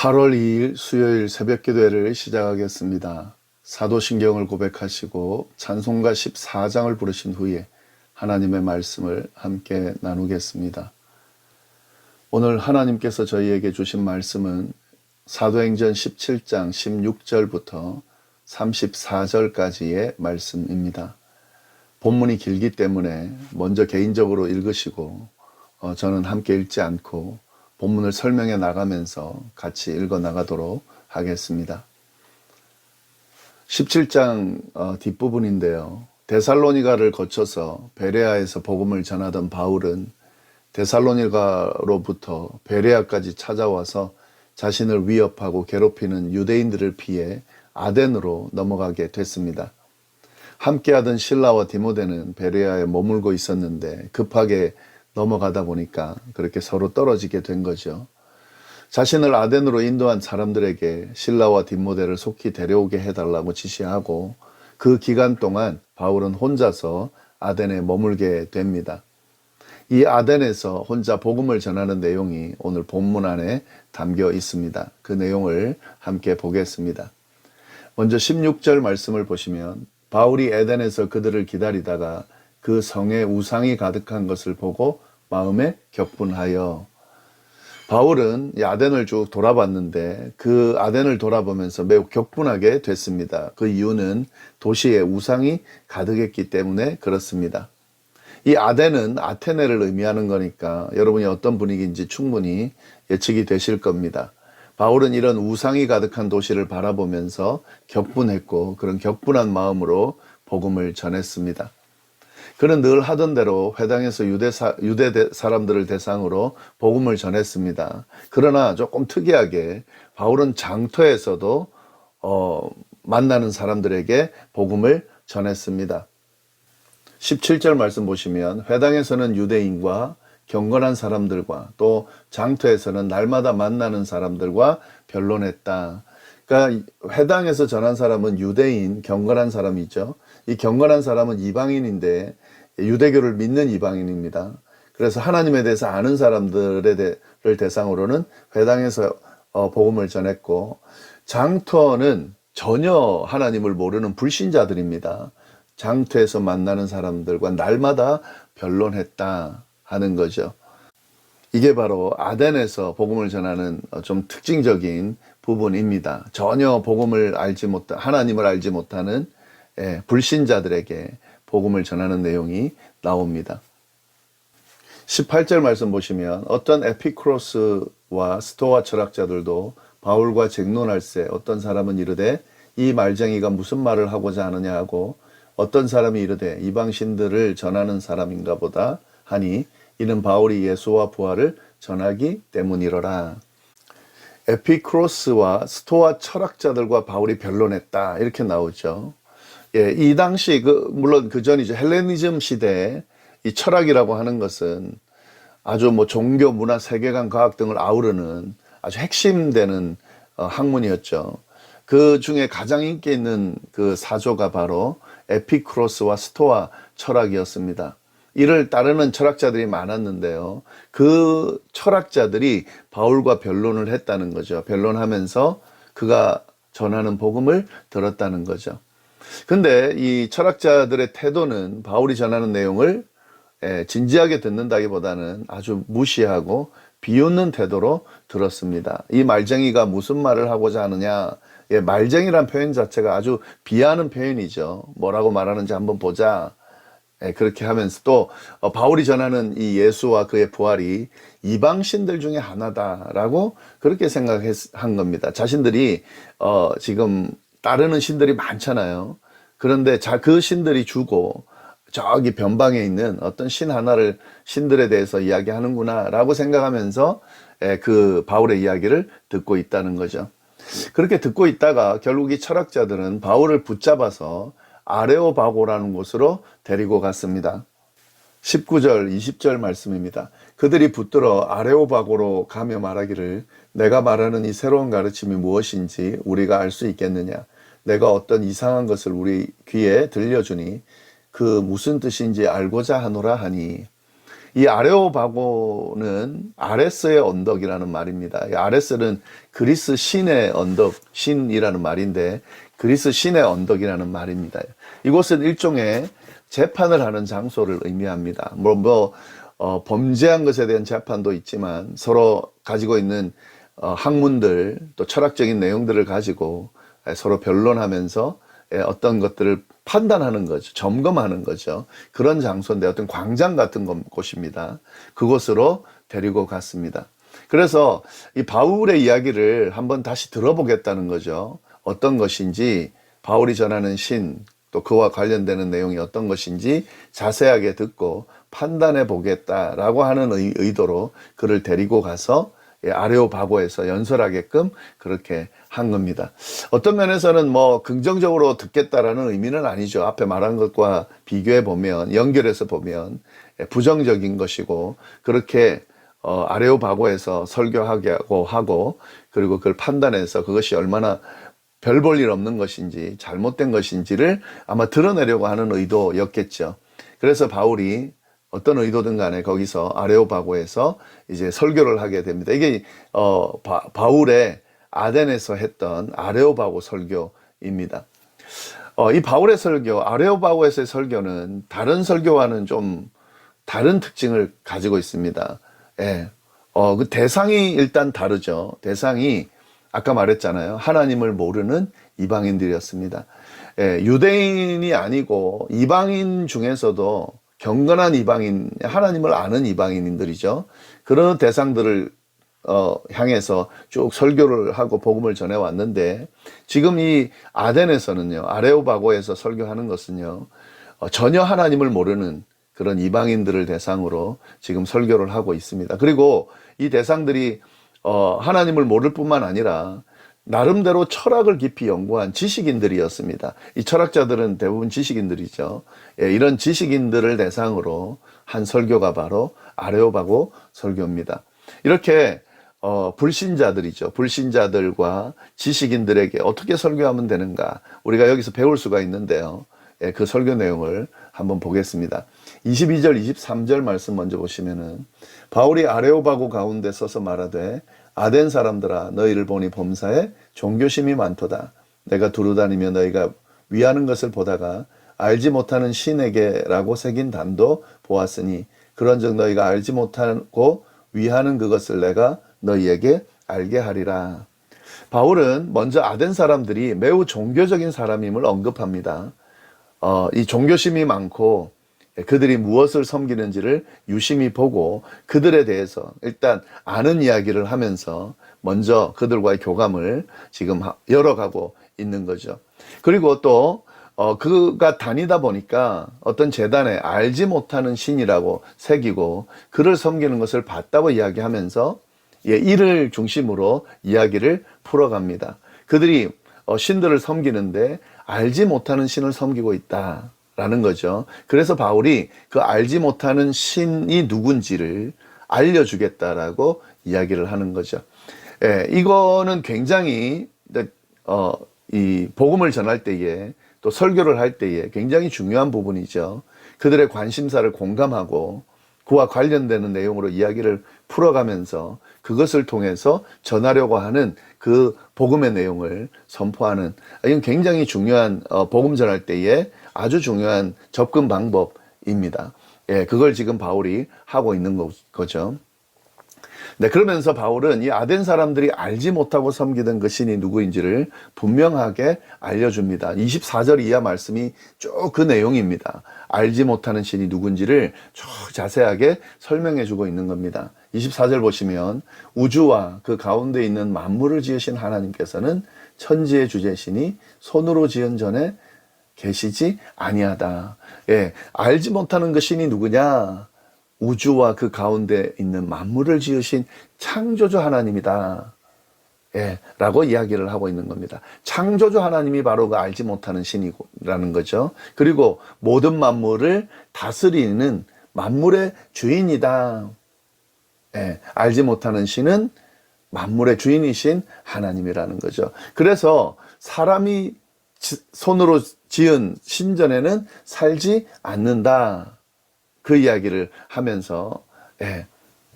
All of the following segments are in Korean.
8월 2일 수요일 새벽기도회를 시작하겠습니다. 사도신경을 고백하시고 찬송가 14장을 부르신 후에 하나님의 말씀을 함께 나누겠습니다. 오늘 하나님께서 저희에게 주신 말씀은 사도행전 17장 16절부터 34절까지의 말씀입니다. 본문이 길기 때문에 먼저 개인적으로 읽으시고 저는 함께 읽지 않고 본문을 설명해 나가면서 같이 읽어 나가도록 하겠습니다. 17장 뒷부분인데요. 데살로니가를 거쳐서 베레아에서 복음을 전하던 바울은 데살로니가로부터 베레아까지 찾아와서 자신을 위협하고 괴롭히는 유대인들을 피해 아덴으로 넘어가게 됐습니다. 함께하던 실라와 디모데는 베레아에 머물고 있었는데 급하게 넘어가다 보니까 그렇게 서로 떨어지게 된 거죠. 자신을 아덴으로 인도한 사람들에게 실라와 디모데를 속히 데려오게 해달라고 지시하고 그 기간 동안 바울은 혼자서 아덴에 머물게 됩니다. 이 아덴에서 혼자 복음을 전하는 내용이 오늘 본문 안에 담겨 있습니다. 그 내용을 함께 보겠습니다. 먼저 16절 말씀을 보시면 바울이 에덴에서 그들을 기다리다가 그 성에 우상이 가득한 것을 보고 마음에 격분하여. 바울은 아덴을 쭉 돌아봤는데 그 아덴을 돌아보면서 매우 격분하게 됐습니다. 그 이유는 도시에 우상이 가득했기 때문에 그렇습니다. 이 아덴은 아테네를 의미하는 거니까 여러분이 어떤 분위기인지 충분히 예측이 되실 겁니다. 바울은 이런 우상이 가득한 도시를 바라보면서 격분했고 그런 격분한 마음으로 복음을 전했습니다. 그는 늘 하던 대로 회당에서 유대 사람들을 대상으로 복음을 전했습니다. 그러나 조금 특이하게 바울은 장터에서도 만나는 사람들에게 복음을 전했습니다. 17절 말씀 보시면 회당에서는 유대인과 경건한 사람들과 또 장터에서는 날마다 만나는 사람들과 변론했다. 그러니까 회당에서 전한 사람은 유대인, 경건한 사람이죠. 이 경건한 사람은 이방인인데 유대교를 믿는 이방인입니다. 그래서 하나님에 대해서 아는 사람들을 대상으로는 회당에서 복음을 전했고 장터는 전혀 하나님을 모르는 불신자들입니다. 장터에서 만나는 사람들과 날마다 변론했다 하는 거죠. 이게 바로 아덴에서 복음을 전하는 좀 특징적인 부분입니다. 전혀 복음을 알지 못한, 하나님을 알지 못하는 불신자들에게 복음을 전하는 내용이 나옵니다. 18절 말씀 보시면 어떤 에피크로스와 스토아 철학자들도 바울과 쟁론할세 어떤 사람은 이르되 이 말쟁이가 무슨 말을 하고자 하느냐 하고 어떤 사람이 이르되 이방신들을 전하는 사람인가 보다 하니 이는 바울이 예수와 부활을 전하기 때문이로라. 에피크로스와 스토아 철학자들과 바울이 변론했다 이렇게 나오죠. 이 당시 물론 그 전이죠. 헬레니즘 시대에 이 철학이라고 하는 것은 아주 종교, 문화, 세계관, 과학 등을 아우르는 아주 핵심되는 학문이었죠. 그 중에 가장 인기 있는 그 사조가 바로 에피크로스와 스토아 철학이었습니다. 이를 따르는 철학자들이 많았는데요. 그 철학자들이 바울과 변론을 했다는 거죠. 변론하면서 그가 전하는 복음을 들었다는 거죠. 근데 이 철학자들의 태도는 바울이 전하는 내용을 진지하게 듣는다기보다는 아주 무시하고 비웃는 태도로 들었습니다. 이 말쟁이가 무슨 말을 하고자 하느냐. 말쟁이란 표현 자체가 아주 비하하는 표현이죠. 뭐라고 말하는지 한번 보자. 그렇게 하면서 또 바울이 전하는 이 예수와 그의 부활이 이방신들 중에 하나다라고 그렇게 생각한 겁니다. 자신들이 지금 따르는 신들이 많잖아요. 그런데 그 신들이 주고 저기 변방에 있는 어떤 신들에 대해서 이야기하는구나 라고 생각하면서 그 바울의 이야기를 듣고 있다는 거죠. 그렇게 듣고 있다가 결국 이 철학자들은 바울을 붙잡아서 아레오바고라는 곳으로 데리고 갔습니다. 19절, 20절 말씀입니다. 그들이 붙들어 아레오바고로 가며 말하기를 내가 말하는 이 새로운 가르침이 무엇인지 우리가 알 수 있겠느냐. 내가 어떤 이상한 것을 우리 귀에 들려주니 그 무슨 뜻인지 알고자 하노라 하니. 이 아레오바고는 아레스의 언덕이라는 말입니다. 이 아레스는 그리스 신의 언덕, 신이라는 말인데 그리스 신의 언덕이라는 말입니다. 이곳은 일종의 재판을 하는 장소를 의미합니다. 범죄한 것에 대한 재판도 있지만 서로 가지고 있는 학문들 또 철학적인 내용들을 가지고 서로 변론하면서 어떤 것들을 판단하는 거죠. 점검하는 거죠. 그런 장소인데 어떤 광장 같은 곳입니다. 그곳으로 데리고 갔습니다. 그래서 이 바울의 이야기를 한번 다시 들어보겠다는 거죠. 어떤 것인지 바울이 전하는 신, 또 그와 관련되는 내용이 어떤 것인지 자세하게 듣고 판단해 보겠다라고 하는 의도로 그를 데리고 가서 아레오바고에서 연설하게끔 그렇게 한 겁니다. 어떤 면에서는 긍정적으로 듣겠다라는 의미는 아니죠. 앞에 말한 것과 비교해 보면, 연결해서 보면 부정적인 것이고, 그렇게 아레오바고에서 설교하고 하고, 그리고 그걸 판단해서 그것이 얼마나 별 볼 일 없는 것인지 잘못된 것인지를 아마 드러내려고 하는 의도였겠죠. 그래서 바울이 어떤 의도든 간에 거기서 아레오바고에서 이제 설교를 하게 됩니다. 이게 바울의 아덴에서 했던 아레오바고 설교입니다. 이 바울의 설교, 아레오바고에서의 설교는 다른 설교와는 좀 다른 특징을 가지고 있습니다. 예. 그 대상이 일단 다르죠. 대상이 아까 말했잖아요. 하나님을 모르는 이방인들이었습니다. 예, 유대인이 아니고 이방인 중에서도 경건한 이방인, 하나님을 아는 이방인들이죠. 그런 대상들을 향해서 쭉 설교를 하고 복음을 전해왔는데, 지금 이 아덴에서는요, 아레오바고에서 설교하는 것은요, 전혀 하나님을 모르는 그런 이방인들을 대상으로 지금 설교를 하고 있습니다. 그리고 이 대상들이 하나님을 모를 뿐만 아니라 나름대로 철학을 깊이 연구한 지식인들이었습니다. 이 철학자들은 대부분 지식인들이죠. 예, 이런 지식인들을 대상으로 한 설교가 바로 아레오바고 설교입니다. 이렇게 불신자들이죠. 불신자들과 지식인들에게 어떻게 설교하면 되는가, 우리가 여기서 배울 수가 있는데요. 예, 그 설교 내용을 한번 보겠습니다. 22절, 23절 말씀 먼저 보시면은, 바울이 아레오바고 가운데 서서 말하되 아덴 사람들아, 너희를 보니 범사에 종교심이 많도다. 내가 두루다니며 너희가 위하는 것을 보다가 알지 못하는 신에게라고 새긴 단도 보았으니 그런즉 너희가 알지 못하고 위하는 그것을 내가 너희에게 알게 하리라. 바울은 먼저 아덴 사람들이 매우 종교적인 사람임을 언급합니다. 이 종교심이 많고 그들이 무엇을 섬기는지를 유심히 보고 그들에 대해서 일단 아는 이야기를 하면서 먼저 그들과의 교감을 지금 열어가고 있는 거죠. 그리고 또 그가 다니다 보니까 어떤 제단에 알지 못하는 신이라고 새기고 그를 섬기는 것을 봤다고 이야기하면서 이를 중심으로 이야기를 풀어갑니다. 그들이 신들을 섬기는데 알지 못하는 신을 섬기고 있다 라는 거죠. 그래서 바울이 그 알지 못하는 신이 누군지를 알려주겠다라고 이야기를 하는 거죠. 예, 이거는 굉장히 이 복음을 전할 때에 또 설교를 할 때에 굉장히 중요한 부분이죠. 그들의 관심사를 공감하고 그와 관련되는 내용으로 이야기를 풀어가면서 그것을 통해서 전하려고 하는 그 복음의 내용을 선포하는, 이건 굉장히 중요한 복음 전할 때에 아주 중요한 접근 방법입니다. 예, 그걸 지금 바울이 하고 있는 거죠. 네, 그러면서 바울은 이 아덴 사람들이 알지 못하고 섬기던 그 신이 누구인지를 분명하게 알려줍니다. 24절 이하 말씀이 쭉 그 내용입니다. 알지 못하는 신이 누군지를 쭉 자세하게 설명해주고 있는 겁니다. 24절 보시면 우주와 그 가운데 있는 만물을 지으신 하나님께서는 천지의 주제시니 손으로 지은 전에 계시지 아니하다. 예, 알지 못하는 그 신이 누구냐? 우주와 그 가운데 있는 만물을 지으신 창조주 하나님이다. 예, 라고 이야기를 하고 있는 겁니다. 창조주 하나님이 바로 그 알지 못하는 신이라는 거죠. 그리고 모든 만물을 다스리는 만물의 주인이다. 예, 알지 못하는 신은 만물의 주인이신 하나님이라는 거죠. 그래서 사람이 손으로 지은 신전에는 살지 않는다. 그 이야기를 하면서 예,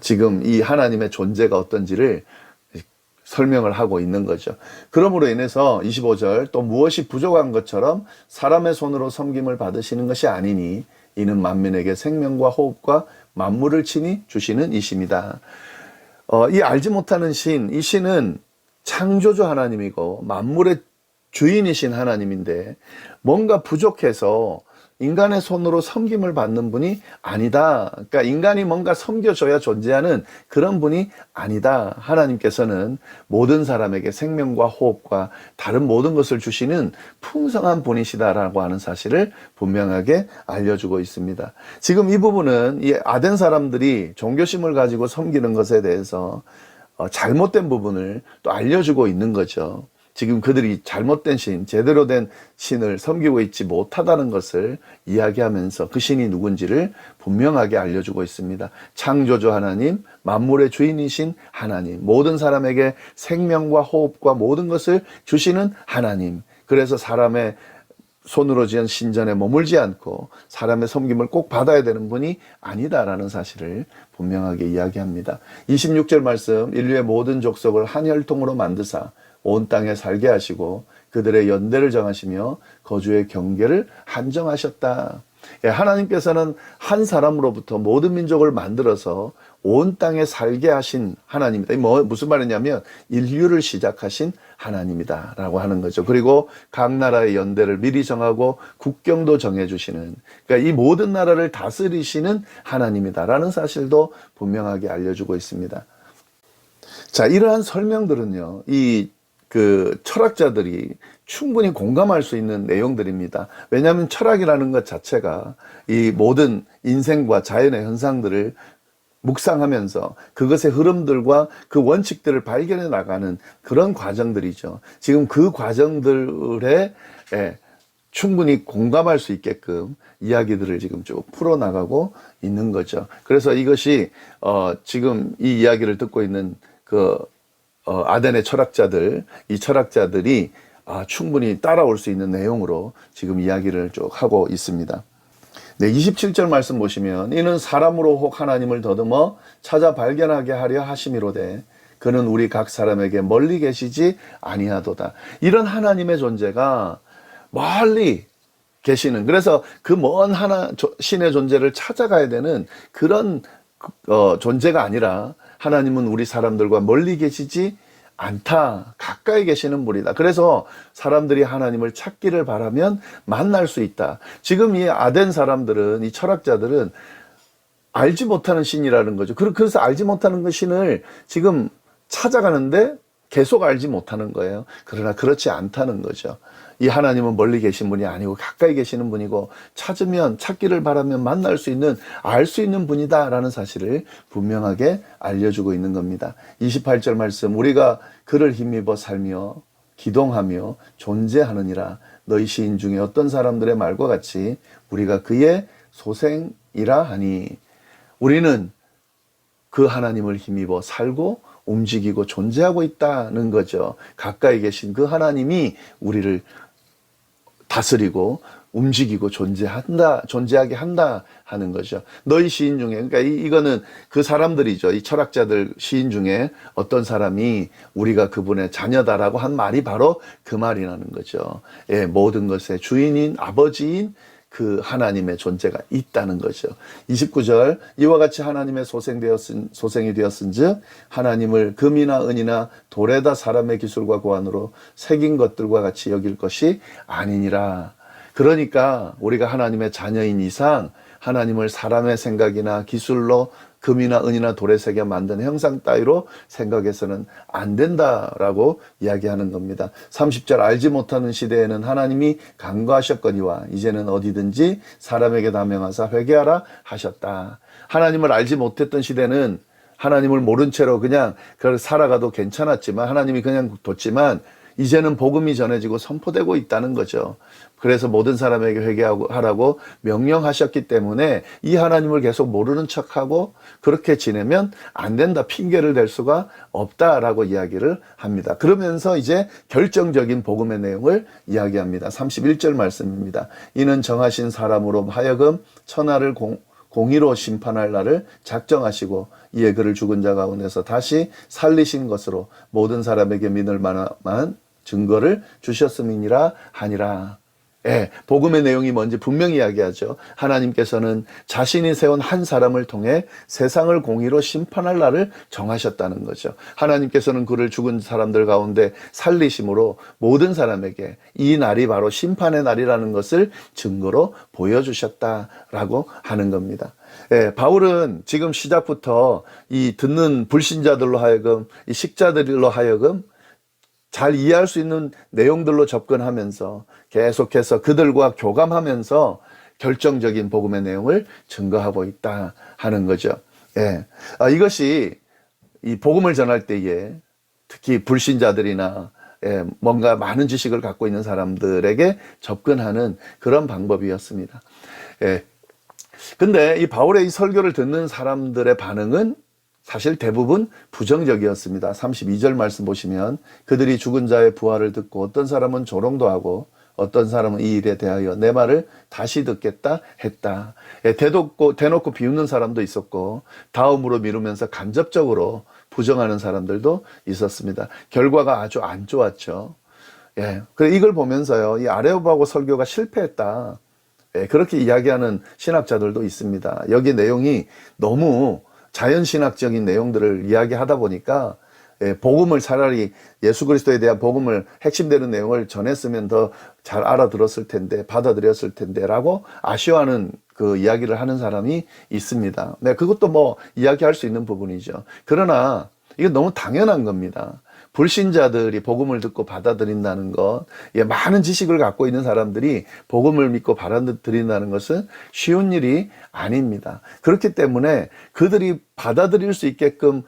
지금 이 하나님의 존재가 어떤지를 설명을 하고 있는 거죠. 그러므로 인해서 25절 또 무엇이 부족한 것처럼 사람의 손으로 섬김을 받으시는 것이 아니니 이는 만민에게 생명과 호흡과 만물을 친히 주시는 이심이다. 이 알지 못하는 신, 이 신은 창조주 하나님이고 만물의 주인이신 하나님인데 뭔가 부족해서 인간의 손으로 섬김을 받는 분이 아니다. 그러니까 인간이 뭔가 섬겨줘야 존재하는 그런 분이 아니다. 하나님께서는 모든 사람에게 생명과 호흡과 다른 모든 것을 주시는 풍성한 분이시다라고 하는 사실을 분명하게 알려주고 있습니다. 지금 이 부분은 이 아덴 사람들이 종교심을 가지고 섬기는 것에 대해서 잘못된 부분을 또 알려주고 있는 거죠. 지금 그들이 잘못된 신, 제대로 된 신을 섬기고 있지 못하다는 것을 이야기하면서 그 신이 누군지를 분명하게 알려주고 있습니다. 창조주 하나님, 만물의 주인이신 하나님, 모든 사람에게 생명과 호흡과 모든 것을 주시는 하나님. 그래서 사람의 손으로 지은 신전에 머물지 않고 사람의 섬김을 꼭 받아야 되는 분이 아니다라는 사실을 분명하게 이야기합니다. 26절 말씀, 인류의 모든 족속을 한 혈통으로 만드사 온 땅에 살게 하시고 그들의 연대를 정하시며 거주의 경계를 한정하셨다. 하나님께서는 한 사람으로부터 모든 민족을 만들어서 온 땅에 살게 하신 하나님이다. 무슨 말이냐면 인류를 시작하신 하나님이다 라고 하는 거죠. 그리고 각 나라의 연대를 미리 정하고 국경도 정해주시는, 그러니까 이 모든 나라를 다스리시는 하나님이다라는 사실도 분명하게 알려주고 있습니다. 자, 이러한 설명들은요, 철학자들이 충분히 공감할 수 있는 내용들입니다. 왜냐하면 철학이라는 것 자체가 이 모든 인생과 자연의 현상들을 묵상하면서 그것의 흐름들과 그 원칙들을 발견해 나가는 그런 과정들이죠. 지금 그 과정들에 충분히 공감할 수 있게끔 이야기들을 지금 쭉 풀어나가고 있는 거죠. 그래서 이것이 지금 이 이야기를 듣고 있는 아덴의 철학자들, 이 철학자들이 충분히 따라올 수 있는 내용으로 지금 이야기를 쭉 하고 있습니다. 네, 27절 말씀 보시면 이는 사람으로 혹 하나님을 더듬어 찾아 발견하게 하려 하심이로되 그는 우리 각 사람에게 멀리 계시지 아니하도다. 이런 하나님의 존재가 멀리 계시는, 그래서 그 먼 신의 존재를 찾아가야 되는 그런 존재가 아니라 하나님은 우리 사람들과 멀리 계시지 않다. 가까이 계시는 분이다. 그래서 사람들이 하나님을 찾기를 바라면 만날 수 있다. 지금 이 아덴 사람들은, 이 철학자들은 알지 못하는 신이라는 거죠. 그래서 알지 못하는 그 신을 지금 찾아가는데 계속 알지 못하는 거예요. 그러나 그렇지 않다는 거죠. 이 하나님은 멀리 계신 분이 아니고 가까이 계시는 분이고 찾기를 바라면 만날 수 있는, 알 수 있는 분이다라는 사실을 분명하게 알려주고 있는 겁니다. 28절 말씀, 우리가 그를 힘입어 살며 기동하며 존재하느니라. 너희 시인 중에 어떤 사람들의 말과 같이 우리가 그의 소생이라 하니. 우리는 그 하나님을 힘입어 살고 움직이고 존재하고 있다는 거죠. 가까이 계신 그 하나님이 우리를 다스리고 움직이고 존재하게 한다 하는 거죠. 너희 시인 중에, 그러니까 이거는 그 사람들이죠. 이 철학자들 시인 중에 어떤 사람이 우리가 그분의 자녀다라고 한 말이 바로 그 말이라는 거죠. 모든 것의 주인인 아버지인 그 하나님의 존재가 있다는 거죠. 29절, 이와 같이 하나님의 소생이 되었은즉 하나님을 금이나 은이나 돌에다 사람의 기술과 고안으로 새긴 것들과 같이 여길 것이 아니니라. 그러니까 우리가 하나님의 자녀인 이상 하나님을 사람의 생각이나 기술로 금이나 은이나 돌에 새겨 만든 형상 따위로 생각해서는 안 된다라고 이야기하는 겁니다. 30절, 알지 못하는 시대에는 하나님이 간과하셨거니와 이제는 어디든지 사람에게 다 명하사 회개하라 하셨다. 하나님을 알지 못했던 시대는 하나님을 모른 채로 그냥 살아가도 괜찮았지만, 하나님이 그냥 뒀지만 이제는 복음이 전해지고 선포되고 있다는 거죠. 그래서 모든 사람에게 회개하라고 명령하셨기 때문에 이 하나님을 계속 모르는 척하고 그렇게 지내면 안 된다, 핑계를 댈 수가 없다라고 이야기를 합니다. 그러면서 이제 결정적인 복음의 내용을 이야기합니다. 31절 말씀입니다. 이는 정하신 사람으로 하여금 천하를 공의로 심판할 날을 작정하시고 이에 그를 죽은 자 가운데서 다시 살리신 것으로 모든 사람에게 믿을 만한 증거를 주셨음이니라 하니라. 예, 복음의 내용이 뭔지 분명히 이야기하죠. 하나님께서는 자신이 세운 한 사람을 통해 세상을 공의로 심판할 날을 정하셨다는 거죠. 하나님께서는 그를 죽은 사람들 가운데 살리심으로 모든 사람에게 이 날이 바로 심판의 날이라는 것을 증거로 보여주셨다라고 하는 겁니다. 예, 바울은 지금 시작부터 이 듣는 불신자들로 하여금, 이 식자들로 하여금 잘 이해할 수 있는 내용들로 접근하면서 계속해서 그들과 교감하면서 결정적인 복음의 내용을 증거하고 있다 하는 거죠. 예. 이것이 이 복음을 전할 때에 특히 불신자들이나 뭔가 많은 지식을 갖고 있는 사람들에게 접근하는 그런 방법이었습니다. 근데 이 바울의 이 설교를 듣는 사람들의 반응은 사실 대부분 부정적이었습니다. 32절 말씀 보시면 그들이 죽은 자의 부활을 듣고 어떤 사람은 조롱도 하고 어떤 사람은 이 일에 대하여 내 말을 다시 듣겠다 했다. 대놓고 비웃는 사람도 있었고 다음으로 미루면서 간접적으로 부정하는 사람들도 있었습니다. 결과가 아주 안 좋았죠. 그래 이걸 보면서요, 이 아레오바고 설교가 실패했다. 그렇게 이야기하는 신학자들도 있습니다. 여기 내용이 너무 자연신학적인 내용들을 이야기하다 보니까 복음을 차라리 예수 그리스도에 대한 복음을 핵심되는 내용을 전했으면 더 잘 알아들었을 텐데, 받아들였을 텐데 라고 아쉬워하는 그 이야기를 하는 사람이 있습니다. 그것도 뭐 이야기할 수 있는 부분이죠. 그러나 이건 너무 당연한 겁니다. 불신자들이 복음을 듣고 받아들인다는 것, 많은 지식을 갖고 있는 사람들이 복음을 믿고 받아들인다는 것은 쉬운 일이 아닙니다. 그렇기 때문에 그들이 받아들일 수 있게끔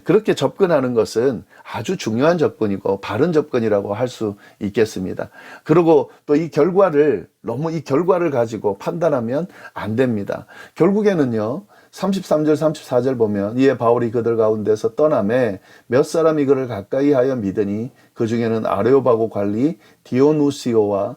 그렇게 접근하는 것은 아주 중요한 접근이고 바른 접근이라고 할 수 있겠습니다. 그리고 또 이 결과를 가지고 판단하면 안 됩니다. 결국에는요, 33절 34절 보면 이에 바울이 그들 가운데서 떠나매 몇 사람이 그를 가까이 하여 믿으니 그 중에는 아레오바고 관리 디오누시오와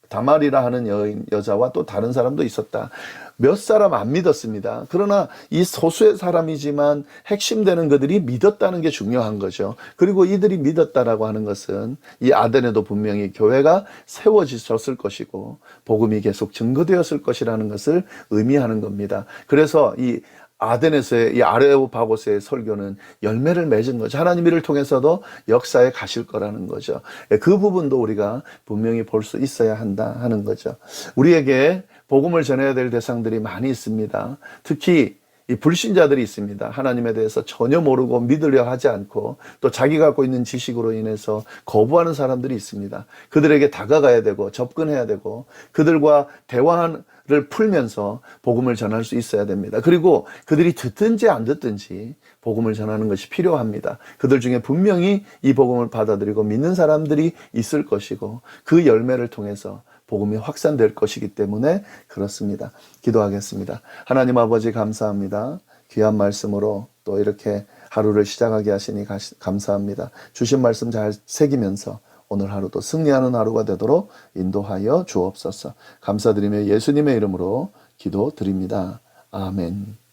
다말이라 하는 여자와 또 다른 사람도 있었다. 몇 사람 안 믿었습니다. 그러나 이 소수의 사람이지만 핵심되는 그들이 믿었다는 게 중요한 거죠. 그리고 이들이 믿었다라고 하는 것은 이 아덴에도 분명히 교회가 세워졌을 것이고 복음이 계속 증거되었을 것이라는 것을 의미하는 겁니다. 그래서 이 아덴에서의 이 아레오바고스의 설교는 열매를 맺은 거죠. 하나님 이를 통해서도 역사에 가실 거라는 거죠. 그 부분도 우리가 분명히 볼 수 있어야 한다 하는 거죠. 우리에게 복음을 전해야 될 대상들이 많이 있습니다. 특히 이 불신자들이 있습니다. 하나님에 대해서 전혀 모르고 믿으려 하지 않고 또 자기가 갖고 있는 지식으로 인해서 거부하는 사람들이 있습니다. 그들에게 다가가야 되고 접근해야 되고 그들과 대화를 풀면서 복음을 전할 수 있어야 됩니다. 그리고 그들이 듣든지 안 듣든지 복음을 전하는 것이 필요합니다. 그들 중에 분명히 이 복음을 받아들이고 믿는 사람들이 있을 것이고 그 열매를 통해서 복음이 확산될 것이기 때문에 그렇습니다. 기도하겠습니다. 하나님 아버지 감사합니다. 귀한 말씀으로 또 이렇게 하루를 시작하게 하시니 감사합니다. 주신 말씀 잘 새기면서 오늘 하루도 승리하는 하루가 되도록 인도하여 주옵소서. 감사드리며 예수님의 이름으로 기도드립니다. 아멘.